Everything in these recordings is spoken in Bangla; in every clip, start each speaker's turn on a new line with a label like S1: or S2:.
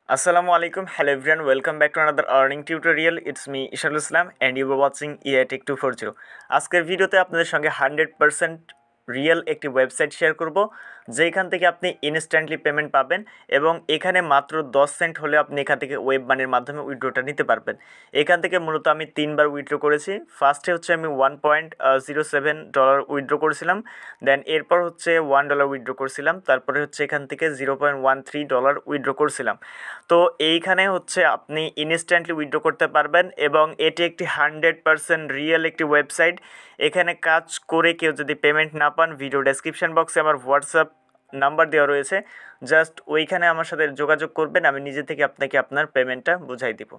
S1: Assalamu alaikum, hello everyone, welcome back to another earning tutorial. It's me Ishal Islam and you are watching EI TecH240. আজকের ভিডিওতে আপনাদের সঙ্গে 100% রিয়েল একটি ওয়েবসাইট শেয়ার করব যেখান থেকে আপনি ইনস্ট্যান্টলি পেমেন্ট পাবেন এবং এখানে মাত্র 10 সেন্ট হলে আপনি এখান থেকে ওয়েব মানির মাধ্যমে উইথড্রটা নিতে পারবেন। এখান থেকে মূলত আমি 3বার উইথড্র করেছি। ফার্স্টে হচ্ছে আমি $1.07 উইথড্র করেছিলাম, দেন এরপর হচ্ছে $1 উইথড্র করেছিলাম, তারপরে হচ্ছে এখান থেকে $0.13 উইথড্র করেছিলাম। তো এইখানে হচ্ছে আপনি ইনস্ট্যান্টলি উইথড্র করতে পারবেন এবং এটি একটি 100% রিয়েল একটি ওয়েবসাইট। এখানে কাজ করে কেউ যদি পেমেন্ট না পান, ভিডিও ডেসক্রিপশন বক্সে আমার হোয়াটসঅ্যাপ নাম্বার দেওয়া রয়েছে, জাস্ট ওইখানে আমার সাথে যোগাযোগ করবেন, আমি নিজে থেকে আপনাকে আপনার পেমেন্টটা বুঝাই দিব।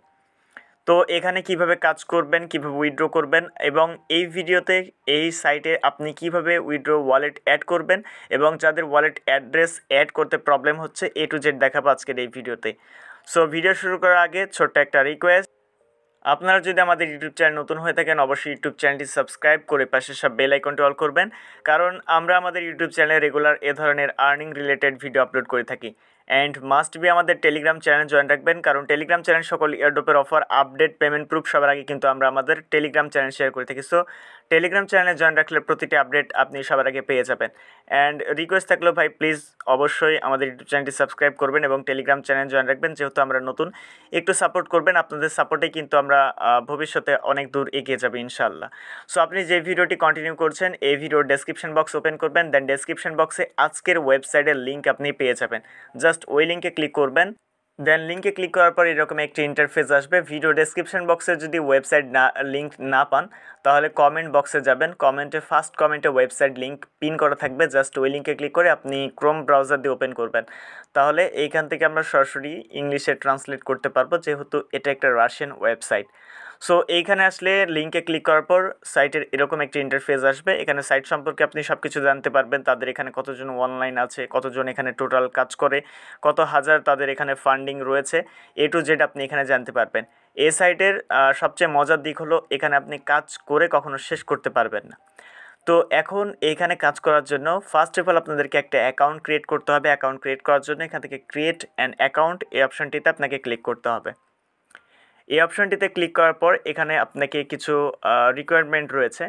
S1: তো এখানে কিভাবে কাজ করবেন, কিভাবে উইথড্র করবেন এবং এই ভিডিওতে এই সাইটে আপনি কিভাবে উইথড্র ওয়ালেট অ্যাড করবেন এবং যাদের ওয়ালেট অ্যাড্রেস অ্যাড করতে প্রবলেম হচ্ছে A to Z দেখাবো আজকের এই ভিডিওতে। সো ভিডিও শুরু করার আগে ছোট্ট একটা রিকোয়েস্ট, আপনারা যদি আমাদের ইউটিউব চ্যানেল নতুন হয়ে থাকেন অবশ্যই ইউটিউব চ্যানেলটি সাবস্ক্রাইব করে পাশে সব বেল আইকনটি অল করবেন, কারণ আমরা আমাদের ইউটিউব চ্যানেলে রেগুলার এ ধরনের আর্নিং রিলেটেড ভিডিও আপলোড করে থাকি। অ্যান্ড মাস্ট বি আমাদের টেলিগ্রাম চ্যানেল জয়েন রাখবেন, কারণ টেলিগ্রাম চ্যানেল সকল এয়ারড্রপের অফার, আপডেট, পেমেন্ট প্রুফ সবার আগে কিন্তু আমরা আমাদের টেলিগ্রাম চ্যানেল শেয়ার করে থাকি। সো টেলিগ্রাম চ্যানেলে জয়েন রাখলে প্রতিটি আপডেট আপনি সবার আগে পেয়ে যাবেন। অ্যান্ড রিকোয়েস্ট থাকলেও ভাই প্লিজ অবশ্যই আমাদের ইউটিউব চ্যানেলটি সাবস্ক্রাইব করবেন এবং টেলিগ্রাম চ্যানেল জয়েন রাখবেন, যেহেতু আমরা নতুন, একটু সাপোর্ট করবেন। আপনাদের সাপোর্টে কিন্তু আমরা ভবিষ্যতে অনেক দূর এগিয়ে যাবে ইনশাআল্লাহ। সো আপনি যে ভিডিওটি কন্টিনিউ করছেন এই ভিডিওর ডেসক্রিপশন বক্স ওপেন করবেন, দেন ডেসক্রিপশন বক্সে আজকের ওয়েবসাইটের লিঙ্ক আপনি পেয়ে যাবেন। জাস্ট ওই লিঙ্কে ক্লিক করবেন, দেন লিঙ্কে ক্লিক করার পর এরকম একটি ইন্টারফেস আসবে। ভিডিও ডেসক্রিপশন বক্সে যদি ওয়েবসাইট লিঙ্ক না পান তাহলে কমেন্ট বক্সে যাবেন, কমেন্টে ফার্স্ট কমেন্টে ওয়েবসাইট লিঙ্ক পিন করা থাকবে, জাস্ট ওই লিঙ্কে ক্লিক করে আপনি ক্রোম ব্রাউজার দিয়ে ওপেন করবেন। তাহলে এইখান থেকে আমরা সরাসরি ইংলিশে ট্রান্সলেট করতে পারবো, যেহেতু এটা একটা রাশিয়ান ওয়েবসাইট। সো এইখানে আসলে লিঙ্কে ক্লিক করার পর সাইটের এরকম একটি ইন্টারফেস আসবে। এখানে সাইট সম্পর্কে আপনি সব কিছু জানতে পারবেন, তাদের এখানে কতজন অনলাইন আছে, কতজন এখানে টোটাল কাজ করে, কত হাজার তাদের এখানে ফান্ডিং রয়েছে, A to Z আপনি এখানে জানতে পারবেন। এই সাইটের সবচেয়ে মজার দিক হলো এখানে আপনি কাজ করে কখনো শেষ করতে পারবেন না। তো এখন এইখানে কাজ করার জন্য ফার্স্ট অফ অল আপনাদেরকে একটা অ্যাকাউন্ট ক্রিয়েট করতে হবে। অ্যাকাউন্ট ক্রিয়েট করার জন্য এখান থেকে ক্রিয়েট অ্যান অ্যাকাউন্ট এই অপশানটিতে আপনাকে ক্লিক করতে হবে। এই অপশানটিতে ক্লিক করার পর এখানে আপনাকে কিছু রিকোয়ারমেন্ট রয়েছে।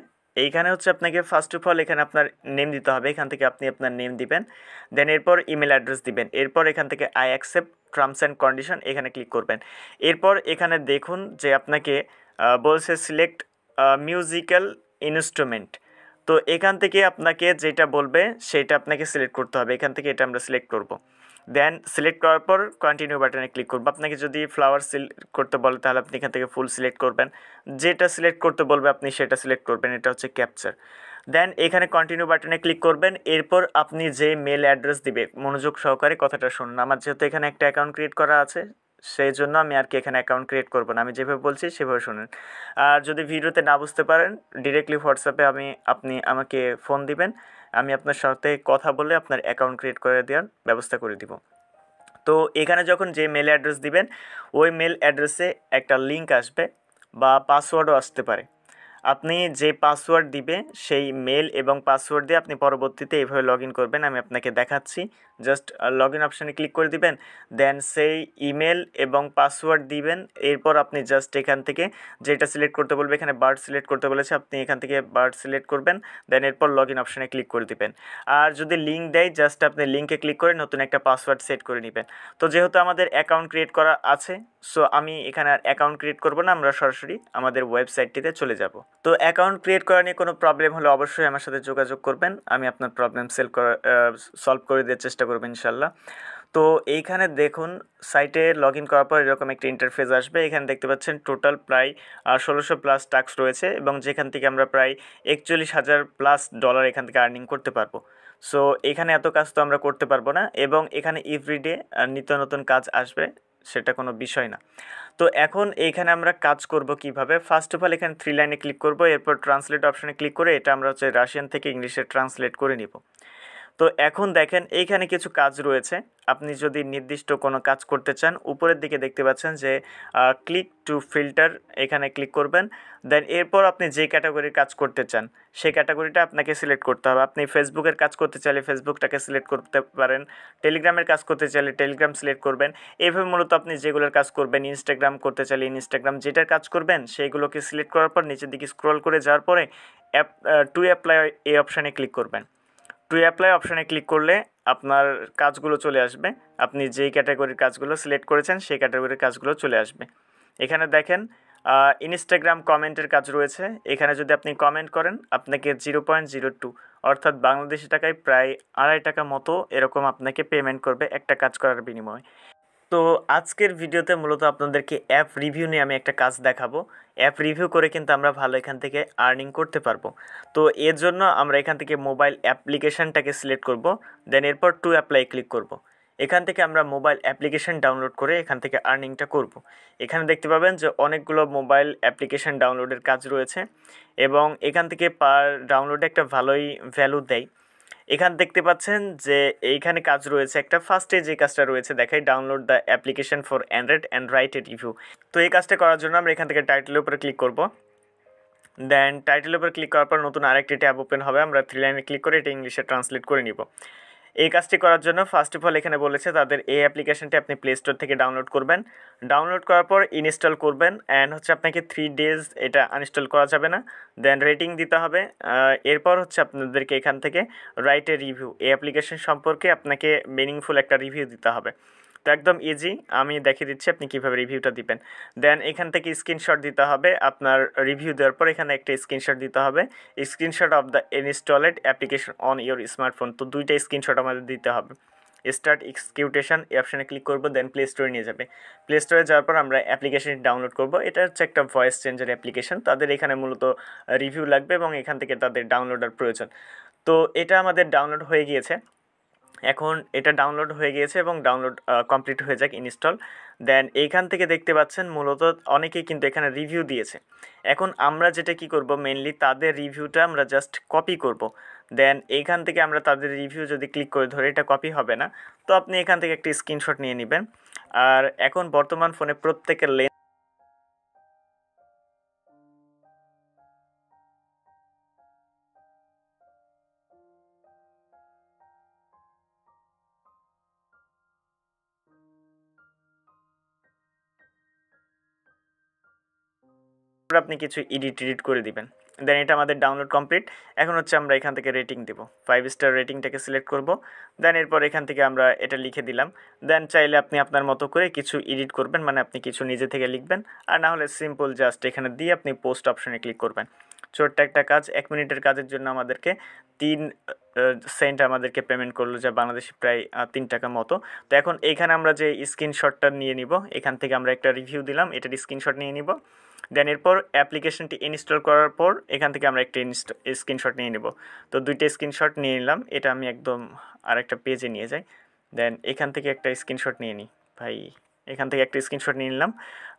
S1: এইখানে হচ্ছে আপনাকে ফার্স্ট অফ অল এখানে আপনার নেম দিতে হবে, এখান থেকে আপনি আপনার নেম দিবেন, দেন এরপর ইমেল অ্যাড্রেস দিবেন, এরপর এখান থেকে I accept terms and condition এখানে ক্লিক করবেন। এরপর এখানে দেখুন যে আপনাকে বলছে সিলেক্ট মিউজিক্যাল ইনস্ট্রুমেন্ট। তো এখান থেকে আপনাকে যেটা বলবে সেটা আপনাকে সিলেক্ট করতে হবে, এখান থেকে এটা আমরা সিলেক্ট করব। দেন সিলেক্ট করার পর কন্টিনিউ বাটনে ক্লিক করবো। আপনাকে যদি ফ্লাওয়ার সিলেক্ট করতে বলে তাহলে আপনি এখান থেকে ফুল সিলেক্ট করবেন, যেটা সিলেক্ট করতে বলবে আপনি সেটা সিলেক্ট করবেন, এটা হচ্ছে ক্যাপচার। দেন এখানে কন্টিনিউ বাটনে ক্লিক করবেন। এরপর আপনি যে মেল অ্যাড্রেস দিবে, মনোযোগ সহকারে কথাটা শুনুন, আমার যেহেতু এখানে একটা অ্যাকাউন্ট ক্রিয়েট করা আছে সেই জন্য আমি আর কি এখানে অ্যাকাউন্ট ক্রিয়েট করবো না, আমি যেভাবে বলছি সেভাবে শুনুন। আর যদি ভিডিওতে না বুঝতে পারেন ডিরেক্টলি হোয়াটসঅ্যাপে আপনি আমাকে ফোন দিবেন, আমি আপনার সাথে কথা বলে আপনার অ্যাকাউন্ট ক্রিয়েট করে দেওয়ার ব্যবস্থা করে দিব। তো এখানে যখন যে মেল অ্যাড্রেস দিবেন ওই মেল অ্যাড্রেসে একটা লিঙ্ক আসবে বা পাসওয়ার্ডও আসতে পারে। আপনি যে পাসওয়ার্ড দিবে সেই মেল এবং পাসওয়ার্ড দিয়ে আপনি পরবর্তীতে এইভাবে লগ ইন করবেন, আমি আপনাকে দেখাচ্ছি। জাস্ট লগ ইন অপশানে ক্লিক করে দিবেন, দেন সেই ইমেল এবং পাসওয়ার্ড দিবেন। এরপর আপনি জাস্ট এখান থেকে যেটা সিলেক্ট করতে বলবে, এখানে বার্ড সিলেক্ট করতে বলেছে, আপনি এখান থেকে বার্ড সিলেক্ট করবেন, দেন এরপর লগ ইন অপশানে ক্লিক করে দিবেন। আর যদি লিঙ্ক দেয় জাস্ট আপনি লিঙ্কে ক্লিক করে নতুন একটা পাসওয়ার্ড সেট করে নেবেন। তো যেহেতু আমাদের অ্যাকাউন্ট ক্রিয়েট করা আছে, সো আমি এখানে আর অ্যাকাউন্ট ক্রিয়েট করবো না, আমরা সরাসরি আমাদের ওয়েবসাইটটিতে চলে যাব। তো অ্যাকাউন্ট ক্রিয়েট করা নিয়ে কোনো প্রবলেম হলে অবশ্যই আমার সাথে যোগাযোগ করবেন, আমি আপনার প্রবলেম সলভ করে দেওয়ার চেষ্টা করবো ইনশাল্লাহ। তো এইখানে দেখুন সাইটে লগ ইন করার পর এরকম একটা ইন্টারফেস আসবে। এখানে দেখতে পাচ্ছেন টোটাল প্রায় 1600+ টাস্ক রয়েছে এবং যেখান থেকে আমরা প্রায় $41,000+ এখান থেকে আর্নিং করতে পারবো। সো এখানে এত কাজ তো আমরা করতে পারবো না এবং এখানে এভরিডে নিত্য নতুন কাজ আসবে, সেটা কোনো বিষয় না। তো এখন এইখানে আমরা কাজ করব কিভাবে, ফার্স্ট অফ অল এখানে 3 লাইনে ক্লিক করব, এরপর ট্রান্সলেট অপশানে ক্লিক করে এটা আমরা হচ্ছে রাশিয়ান থেকে ইংলিশে ট্রান্সলেট করে নিব। তো এখন দেখেন এইখানে কিছু কাজ রয়েছে। আপনি যদি নির্দিষ্ট কোনো কাজ করতে চান, উপরের দিকে দেখতে পাচ্ছেন যে ক্লিক টু ফিল্টার, এখানে ক্লিক করবেন। দেন এরপর আপনি যে ক্যাটাগরির কাজ করতে চান সেই ক্যাটাগরিটা আপনাকে সিলেক্ট করতে হবে। আপনি ফেসবুকের কাজ করতে চাইলে ফেসবুকটাকে সিলেক্ট করতে পারেন, টেলিগ্রামের কাজ করতে চাইলে টেলিগ্রাম সিলেক্ট করবেন। এইভাবে মূলত আপনি যেগুলোর কাজ করবেন, ইনস্টাগ্রাম করতে চাইলে ইনস্টাগ্রাম, যেটার কাজ করবেন সেইগুলোকে সিলেক্ট করার পর নিচের দিকে স্ক্রল করে যাওয়ার পরে টু অ্যাপ্লাই এই অপশানে ক্লিক করবেন। টু অ্যাপ্লাই অপশানে ক্লিক করলে আপনার কাজগুলো চলে আসবে। আপনি যেই ক্যাটাগরির কাজগুলো সিলেক্ট করেছেন সেই ক্যাটাগরির কাজগুলো চলে আসবে। এখানে দেখেন ইনস্টাগ্রাম কমেন্টের কাজ রয়েছে। এখানে যদি আপনি কমেন্ট করেন আপনাকে 0.02 অর্থাৎ বাংলাদেশি টাকায় প্রায় 2.5 টাকা মতো এরকম আপনাকে পেমেন্ট করবে একটা কাজ করার বিনিময়ে। তো আজকের ভিডিওতে মূলত আপনাদেরকে অ্যাপ রিভিউ নিয়ে আমি একটা কাজ দেখাবো। অ্যাপ রিভিউ করে কিন্তু আমরা ভালো এখান থেকে আর্নিং করতে পারবো। তো এর জন্য আমরা এখান থেকে মোবাইল অ্যাপ্লিকেশানটাকে সিলেক্ট করব, দেন এরপর টু অ্যাপ্লাই ক্লিক করব। এখান থেকে আমরা মোবাইল অ্যাপ্লিকেশান ডাউনলোড করে এখান থেকে আর্নিংটা করব। এখানে দেখতে পাবেন যে অনেকগুলো মোবাইল অ্যাপ্লিকেশান ডাউনলোডের কাজ রয়েছে এবং এখান থেকে পার ডাউনলোডে একটা ভালোই ভ্যালু দেয়। এখানে দেখতে পাচ্ছেন যে এইখানে কাজ রয়েছে একটা, ফার্স্টে যে কাজটা রয়েছে দেখাই, download the application for Android and write a review. তো এই কাজটা করার জন্য আমরা এখান থেকে টাইটেলের উপরে ক্লিক করব। দেন টাইটেলের উপরে ক্লিক করার পর নতুন আরেকটি ট্যাব ওপেন হবে। আমরা 3 লাইনে ক্লিক করে এটা ইংলিশে ট্রান্সলেট করে নিব। এই কাজটি করার জন্য ফার্স্ট অফ অল এখানে বলেছে তাদের এই অ্যাপ্লিকেশনটি আপনি প্লে স্টোর থেকে ডাউনলোড করবেন। ডাউনলোড করার পর ইনস্টল করবেন অ্যান্ড আপনাকে 3 ডেজ এটা আনইনস্টল করা যাবে না। দেন রেটিং দিতে হবে। এরপর আপনাদেরকে এখান থেকে রাইট এ রিভিউ, এই অ্যাপ্লিকেশন সম্পর্কে আপনাকে মিনিংফুল একটা রিভিউ দিতে হবে। তো একদম ইজি, আমি দেখিয়ে দিচ্ছি আপনি কীভাবে রিভিউটা দিবেন। দেন এখান থেকে স্ক্রিনশট দিতে হবে। আপনার রিভিউ দেওয়ার পর এখানে একটা স্ক্রিনশট দিতে হবে, screenshot of the installed application on your smartphone. তো 2টা স্ক্রিনশট আমাদের দিতে হবে। স্টার্ট এক্সিকিউটেশন এই অপশানে ক্লিক করবো, দেন প্লে স্টোরে নিয়ে যাবে। প্লে স্টোরে যাওয়ার পর আমরা অ্যাপ্লিকেশনটি ডাউনলোড করব। এটা একটা ভয়েস চেঞ্জের অ্যাপ্লিকেশন, তাদের এখানে মূলত রিভিউ লাগবে এবং এখান থেকে তাদের ডাউনলোডের প্রয়োজন। তো এটা আমাদের ডাউনলোড হয়ে গিয়েছে। এখন এটা ডাউনলোড হয়ে গিয়েছে এবং ডাউনলোড কমপ্লিট হয়ে যাক ইনস্টল। দেন এইখান থেকে দেখতে পাচ্ছেন মূলত অনেকেই কিন্তু এখানে রিভিউ দিয়েছে। এখন আমরা যেটা কি করব, মেনলি তাদের রিভিউটা আমরা জাস্ট কপি করব। দেন এইখান থেকে আমরা তাদের রিভিউ যদি ক্লিক করে ধরে, এটা কপি হবে না। তো আপনি এখান থেকে একটি স্ক্রিনশট নিয়ে নেবেন। আর এখন বর্তমান ফোনে প্রত্যেকের আপনি কিছু এডিট করে দিবেন। দেন এটা আমাদের ডাউনলোড কমপ্লিট। এখন আমরা এখান থেকে রেটিং দেব, 5 স্টার রেটিংটাকে সিলেক্ট করব। দেন এরপর এখান থেকে আমরা এটা লিখে দিলাম। দেন চাইলে আপনি আপনার মতো করে কিছু এডিট করবেন, মানে আপনি কিছু নিজে থেকে লিখবেন, আর না হলে সিম্পল জাস্ট এখানে দিয়ে আপনি পোস্ট অপশনে ক্লিক করবেন। ছোট্ট একটা কাজ, 1 মিনিটের কাজের জন্য আমাদেরকে 3 সেন্ট আমাদেরকে পেমেন্ট করলো, যা বাংলাদেশি প্রায় 3 টাকা মতো। তো এখন এইখানে আমরা যে স্ক্রিনশটটা নিয়ে নিব, এখান থেকে আমরা একটা রিভিউ দিলাম, এটার স্ক্রিনশট নিয়ে নিব। দেন এরপর অ্যাপ্লিকেশনটি ইনস্টল করার পর এখান থেকে আমরা একটা স্ক্রিনশট নিয়ে নেব। তো 2টা স্ক্রিনশট নিয়ে নিলাম। এটা আমি একদম আরেকটা পেজে নিয়ে যাই। দেন এখান থেকে একটা স্ক্রিনশট নিয়ে নিই ভাই, এখান থেকে একটা স্ক্রিনশট নিয়ে নিলাম।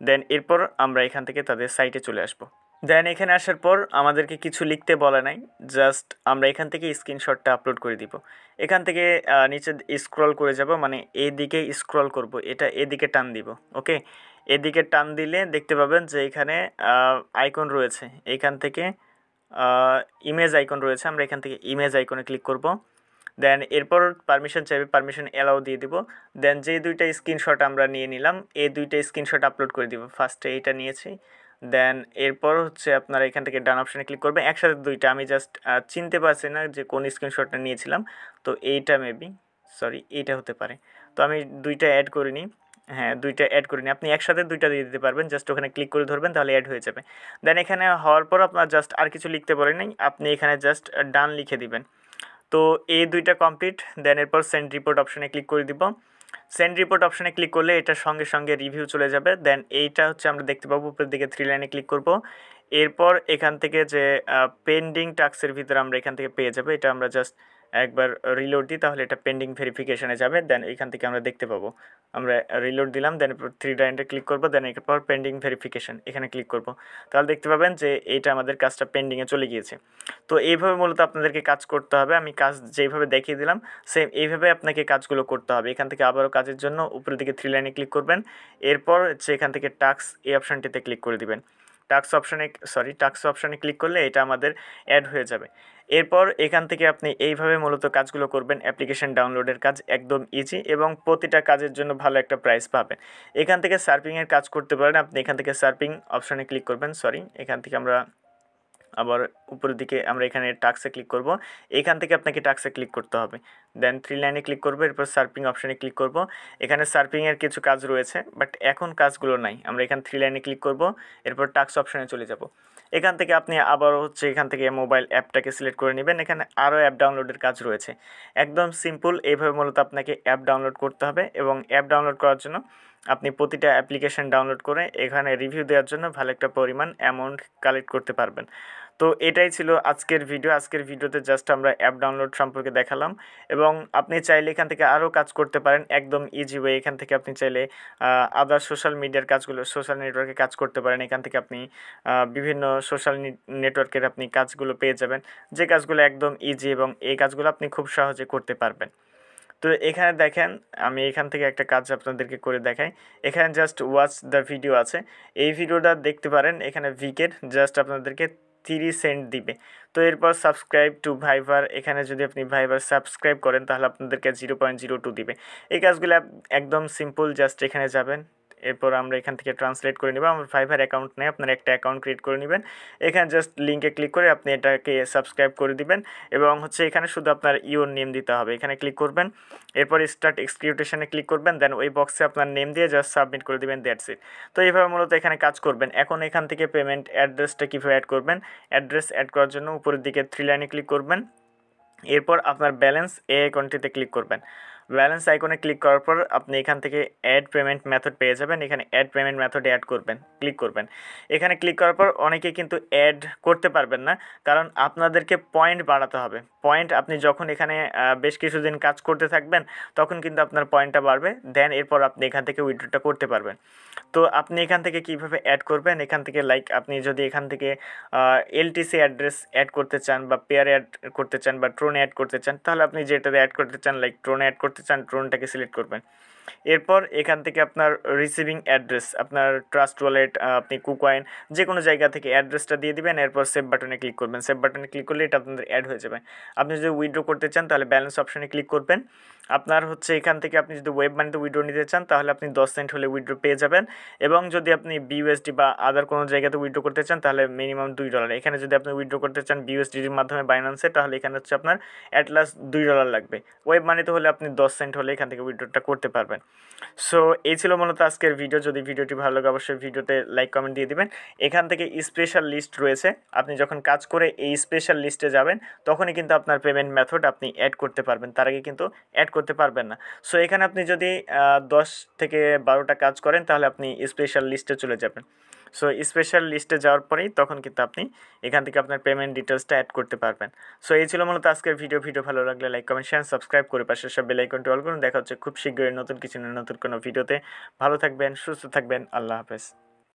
S1: দেন এরপর আমরা এখান থেকে তাদের সাইটে চলে আসব। দেন এখানে আসার পর আমাদেরকে কিছু লিখতে বলা নাই, জাস্ট আমরা এখান থেকে স্ক্রিনশটটা আপলোড করে দিব। এখান থেকে নিচে স্ক্রল করে যাব, মানে এদিকে স্ক্রল করব, এটা এদিকে টান দিব। ওকে, এদিকে টান দিলে দেখতে পাবেন যে এখানে আইকন রয়েছে, এখান থেকে ইমেজ আইকন রয়েছে। আমরা এখান থেকে ইমেজ আইকনে ক্লিক করব। দেন এরপর পারমিশন চাইবে, পারমিশন অ্যালাউ দিয়ে দিব। দেন যে 2টা স্ক্রিনশট আমরা নিয়ে নিলাম, এই 2টা স্ক্রিনশট আপলোড করে দিব। ফার্স্টে এইটা নিয়েছি। দেন এরপর আপনারা এখান থেকে ডান অপশানে ক্লিক করবেন। একসাথে 2টা, আমি জাস্ট চিনতে পারছি না যে কোন স্ক্রিনশটটা নিয়েছিলাম। তো এইটা মেবি, সরি এইটা হতে পারে। তো আমি 2টা অ্যাড করিনি, হ্যাঁ 2টা অ্যাড করিনি। আপনি একসাথে 2টা দিয়ে দিতে পারবেন, জাস্ট ওখানে ক্লিক করে ধরবেন, তাহলে অ্যাড হয়ে যাবে। দেন এখানে হওয়ার পর আপনার জাস্ট আর কিছু লিখতে বলেন নাই, আপনি এখানে জাস্ট ডান লিখে দিবেন। তো এই 2টা কমপ্লিট। দেন এরপর সেন্ড রিপোর্ট অপশানে ক্লিক করে দিব। সেন্ড রিপোর্ট অপশানে ক্লিক করলে এটার সঙ্গে সঙ্গে রিভিউ চলে যাবে। দেন এইটা আমরা দেখতে পাবো উপরের দিকে 3 লাইনে ক্লিক করব। এরপর এখান থেকে যে পেন্ডিং টাস্কের ভিতরে আমরা এখান থেকে পেয়ে যাবে, এটা আমরা জাস্ট একবার রিলোড দিই তাহলে এটা পেন্ডিং ভেরিফিকেশনে যাবে। দেন এখান থেকে আমরা দেখতে পাবো, আমরা রিলোড দিলাম, দেন এরপর 3 লাইনে ক্লিক করবো, দেন এরপর পেন্ডিং ভেরিফিকেশন এখানে ক্লিক করব। তাহলে দেখতে পাবেন যে এইটা আমাদের কাজটা পেন্ডিংয়ে চলে গিয়েছে। তো এইভাবে মূলত আপনাদেরকে কাজ করতে হবে। আমি কাজ যেইভাবে দেখিয়ে দিলাম সেম এইভাবে আপনাকে কাজগুলো করতে হবে। এখান থেকে আবারও কাজের জন্য উপরের দিকে 3 লাইনে ক্লিক করবেন, এরপর হচ্ছে এখান থেকে টাস্ক এই অপশানটিতে ক্লিক করে দিবেন। টাস্ক অপশানে ক্লিক করলে এটা আমাদের অ্যাড হয়ে যাবে। এরপর এখান থেকে আপনি এইভাবে মূলত কাজগুলো করবেন। অ্যাপ্লিকেশন ডাউনলোডের কাজ একদম ইজি এবং প্রতিটা কাজের জন্য ভালো একটা প্রাইস পাবেন। এখান থেকে সার্ফিংয়ের কাজ করতে পারেন। আপনি এখান থেকে সার্ফিং অপশানে ক্লিক করবেন, এখান থেকে আমরা আবার উপরের দিকে আমরা এখানে টাস্কে ক্লিক করব। এখান থেকে আপনাকে টাস্কে ক্লিক করতে হবে, দেন 3 লাইনে ক্লিক করবো, এরপর সার্ফিং অপশানে ক্লিক করব। এখানে সার্ফিংয়ের কিছু কাজ রয়েছে বাট এখন কাজগুলো নাই। আমরা এখানে 3 লাইনে ক্লিক করব, এরপর টাস্ক অপশানে চলে যাব। এখান থেকে আপনি আবার হচ্ছে এখান থেকে মোবাইল অ্যাপটাকে সিলেক্ট করে নেবেন। এখানে আরও অ্যাপ ডাউনলোডের কাজ রয়েছে, একদম সিম্পল। এইভাবে মূলত আপনাকে অ্যাপ ডাউনলোড করতে হবে এবং অ্যাপ ডাউনলোড করার জন্য আপনি প্রতিটা অ্যাপ্লিকেশন ডাউনলোড করে এখানে রিভিউ দেওয়ার জন্য ভালো একটা পরিমাণ অ্যামাউন্ট কালেক্ট করতে পারবেন। তো এটাই ছিল আজকের ভিডিও। আজকের ভিডিওতে জাস্ট আমরা অ্যাপ ডাউনলোড সম্পর্কে দেখালাম এবং আপনি চাইলে এখান থেকে আরও কাজ করতে পারেন একদম ইজি ওয়ে। এখান থেকে আপনি চাইলে আদার সোশ্যাল মিডিয়ার কাজগুলো, সোশ্যাল নেটওয়ার্কে কাজ করতে পারেন। এখান থেকে আপনি বিভিন্ন সোশ্যাল নেটওয়ার্কের আপনি কাজগুলো পেয়ে যাবেন, যে কাজগুলো একদম ইজি এবং এই কাজগুলো আপনি খুব সহজে করতে পারবেন। তো এখানে দেখেন, আমি এখান থেকে একটা কাজ আপনাদেরকে করে দেখাই। এখানে জাস্ট ওয়াচ দ্য ভিডিও আছে, এই ভিডিওটা দেখতে পারেন। এখানে ভিকের জাস্ট আপনাদেরকে 30 সেন্ট দিবে। তো এরপর সাবস্ক্রাইব টু ভাইবার, এখানে যদি আপনি ভাইবার সাবস্ক্রাইব করেন তাহলে আপনাদেরকে 0.02 দিবে। এই কাজগুলো একদম সিম্পল, জাস্ট এখানে যাবেন, এরপর আমরা এখান থেকে ট্রান্সলেট করে নেব। আমার ভাইবার অ্যাকাউন্ট নেই, আপনার একটা অ্যাকাউন্ট ক্রিয়েট করে নেবেন। এখানে জাস্ট লিঙ্কে ক্লিক করে আপনি এটাকে সাবস্ক্রাইব করে দিবেন এবং হচ্ছে এখানে শুধু আপনার ইওর নেম দিতে হবে। এখানে ক্লিক করবেন, এরপর স্টার্ট এক্সিকিউটেশনে ক্লিক করবেন, দেন ওই বক্সে আপনার নেম দিয়ে জাস্ট সাবমিট করে দিবেন, দ্যাটস ইট। তো এইভাবে মূলত এখানে কাজ করবেন। এখন এখান থেকে পেমেন্ট অ্যাড্রেসটা কীভাবে অ্যাড করবেন, অ্যাড্রেস অ্যাড করার জন্য উপরের দিকে 3 লাইনে ক্লিক করবেন, এরপর আপনার ব্যালেন্স এই আইকনটিতে ক্লিক করবেন। ব্যালেন্স আইকনে ক্লিক করার পর আপনি এখান থেকে অ্যাড পেমেন্ট মেথড পেয়ে যাবেন। এখানে অ্যাড পেমেন্ট মেথডে ক্লিক করবেন। এখানে ক্লিক করার পর অনেকে কিন্তু অ্যাড করতে পারবেন না, কারণ আপনাদেরকে পয়েন্ট বাড়াতে হবে। পয়েন্ট আপনি যখন এখানে বেশ কিছুদিন কাজ করতে থাকবেন তখন কিন্তু আপনার পয়েন্টটা বাড়বে, দেন এরপর আপনি এখান থেকে উইথড্রটা করতে পারবেন। তো আপনি এখান থেকে কিভাবে অ্যাড করবেন, এখান থেকে আপনি যদি এখান থেকে এলটিসি অ্যাড্রেস অ্যাড করতে চান বা পেয়ারে অ্যাড করতে চান বা ট্রোনে অ্যাড করতে চান, তাহলে আপনি যেটাতে অ্যাড করতে চান, ট্রোনে অ্যাড করতে চান, ট্রোনটাকে সিলেক্ট করবেন। এরপর এখান থেকে আপনার রিসিভিং অ্যাড্রেস, আপনার ট্রাস্ট ওয়ালেট, আপনি কুকয়েন, যে কোনো জায়গা থেকে অ্যাড্রেসটা দিয়ে দিবেন। এরপর সেভ বাটনে ক্লিক করবেন। সেভ বাটনে ক্লিক করলে এটা আপনাদের অ্যাড হয়ে যাবে। আপনি যদি উইথড্র করতে চান তাহলে ব্যালেন্স অপশানে ক্লিক করবেন। আপনার হচ্ছে এখান থেকে আপনি যদি ওয়েব মানিতে উইথড্র নিতে চান তাহলে আপনি 10 সেন্ট হলে উইথড্র পেয়ে যাবেন, এবং যদি আপনি বিইউএসডি বা আদার কোনো জায়গাতে উইথড্র করতে চান তাহলে মিনিমাম $2। এখানে যদি আপনি উইথড্র করতে চান বিইউএসডির মাধ্যমে বাইন্যান্সে, তাহলে এখানে হচ্ছে আপনার অ্যাট লাস্ট $2 লাগবে। ওয়েব মানিতে হলে আপনি 10 সেন্ট হলে এখান থেকে উইথড্রটা করতে পারবেন। সো এই ছিল মূলত আজকের ভিডিও। যদি ভিডিওটি ভালো লাগে অবশ্যই ভিডিওতে লাইক কমেন্ট দিয়ে দিবেন। এখান থেকে স্পেশাল লিস্ট রয়েছে, আপনি যখন কাজ করে এই স্পেশাল লিস্টে যাবেন তখনই কিন্তু আপনার পেমেন্ট মেথড আপনি অ্যাড করতে পারবেন, তার আগে কিন্তু অ্যাড করতে পারবেন না। সো এখানে আপনি যদি 10 থেকে 12টা কাজ করেন তাহলে আপনি স্পেশাল লিস্টে চলে যাবেন। সো স্পেশাল লিস্টে যাওয়ার পরেই তখন কিন্তু আপনি এখান থেকে আপনার পেমেন্ট ডিটেলসটা অ্যাড করতে পারবেন। সো এই ছিল মূলত আজকের ভিডিও ভালো লাগলে লাইক কমেন্ট শেয়ার সাবস্ক্রাইব করে পাশে সব বেল আইকনটি অল করুন। দেখা হচ্ছে খুব শীঘ্রই নতুন কোনো ভিডিওতে। ভালো থাকবেন, সুস্থ থাকবেন, আল্লাহ হাফেজ।